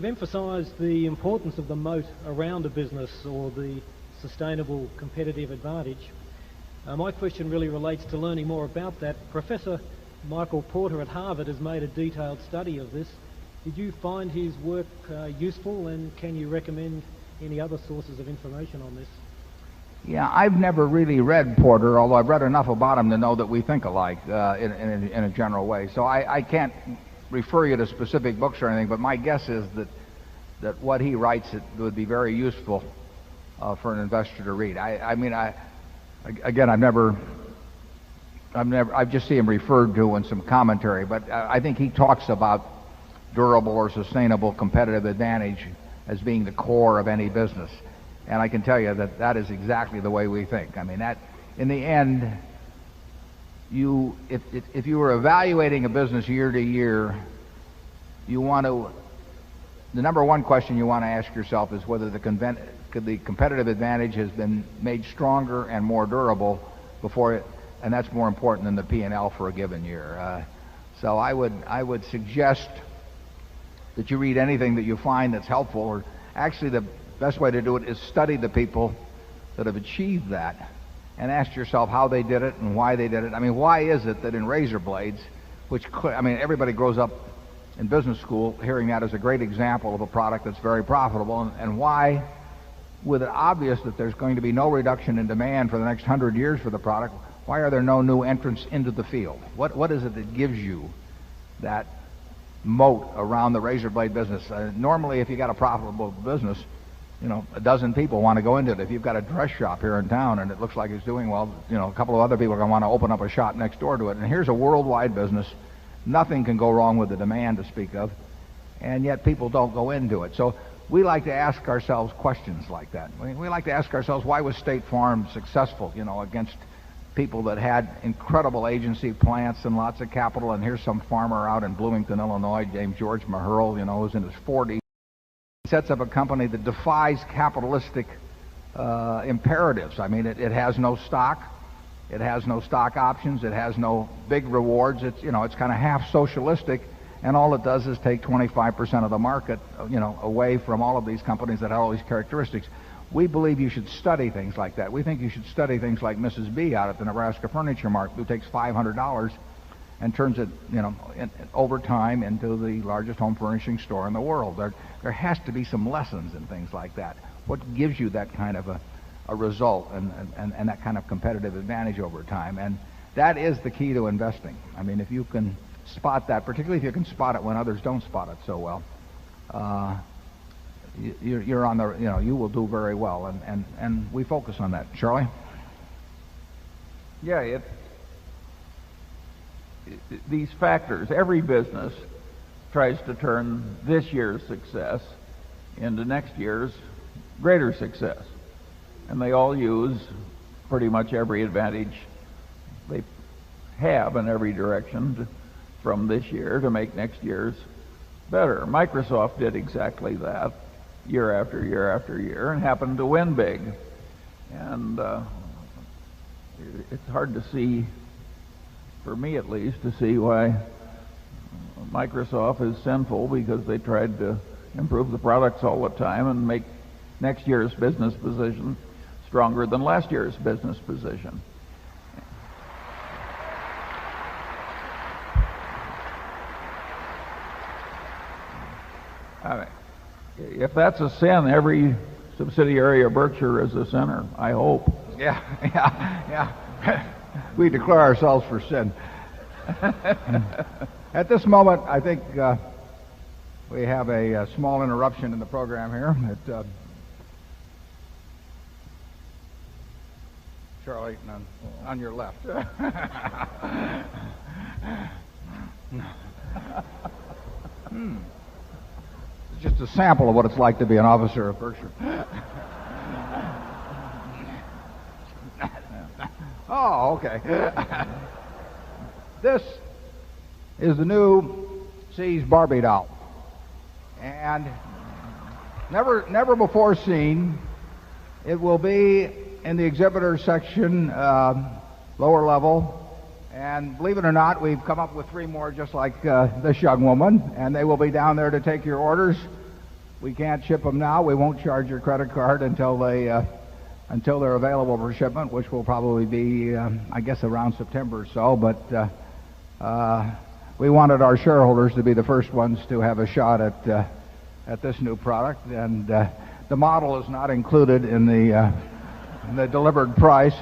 emphasised the importance of the moat around a business, or the sustainable competitive advantage. My question really relates to learning more about that. Professor Michael Porter at Harvard has made a detailed study of this. Did you find his work useful, and can you recommend any other sources of information on this? Yeah, I've never really read Porter, although I've read enough about him to know that we think alike in a general way. So I can't refer you to specific books or anything, but my guess is that what he writes would be very useful for an investor to read. I've just seen him referred to in some commentary, but I think he talks about durable or sustainable competitive advantage as being the core of any business. And I can tell you that is exactly the way we think. I mean, that in the end, if you were evaluating a business year to year, the number one question you want to ask yourself is whether the competitive advantage has been made stronger and more durable before it, and that's more important than the P&L for a given year. So I would suggest that you read anything that you find that's helpful, or actually the best way to do it is study the people that have achieved that and ask yourself how they did it and why they did it. I mean, why is it that in razor blades, everybody grows up in business school hearing that as a great example of a product that's very profitable, and why, with it obvious that there's going to be no reduction in demand for the next 100 years for the product, why are there no new entrants into the field? What is it that gives you that moat around the razor blade business? Normally, if you got a profitable business, a dozen people want to go into it. If you've got a dress shop here in town and it looks like it's doing well, a couple of other people are going to want to open up a shop next door to it. And here's a worldwide business. Nothing can go wrong with the demand to speak of, and yet people don't go into it. So we like to ask ourselves questions like that. We like to ask ourselves, why was State Farm successful, against people that had incredible agency plants and lots of capital? And here's some farmer out in Bloomington, Illinois, named George Maherl, who's in his 40s. Sets up a company that defies capitalistic imperatives. I mean, it has no stock, it has no stock options, it has no big rewards. It's kind of half socialistic, and all it does is take 25% of the market, away from all of these companies that have all these characteristics. We believe you should study things like that. We think you should study things like Mrs. B out at the Nebraska Furniture Mart, who takes $500 and turns it, over time into the largest home furnishing store in the world. There has to be some lessons in things like that. What gives you that kind of a result and that kind of competitive advantage over time? And that is the key to investing. I mean, if you can spot that, particularly if you can spot it when others don't spot it so well, you're on the, you will do very well. And we focus on that. Charlie? Yeah, these factors, every business tries to turn this year's success into next year's greater success. And they all use pretty much every advantage they have in every direction from this year to make next year's better. Microsoft did exactly that year after year after year and happened to win big. And it's hard to see, for me at least, to see why Microsoft is sinful, because they tried to improve the products all the time and make next year's business position stronger than last year's business position. If that's a sin, every subsidiary of Berkshire is a sinner, I hope. Yeah. We declare ourselves for sin. At this moment, I think we have a small interruption in the program here. Charlie, on your left. It's just a sample of what it's like to be an officer of Berkshire. Oh, okay. This is the new See's Barbie doll, and never before seen. It will be in the exhibitor section, lower level, and believe it or not, we've come up with 3 more just like this young woman, and they will be down there to take your orders we can't ship them now. We won't charge your credit card until they're available for shipment, which will probably be, I guess, around September or so. But we wanted our shareholders to be the first ones to have a shot at this new product, and the model is not included in the delivered price.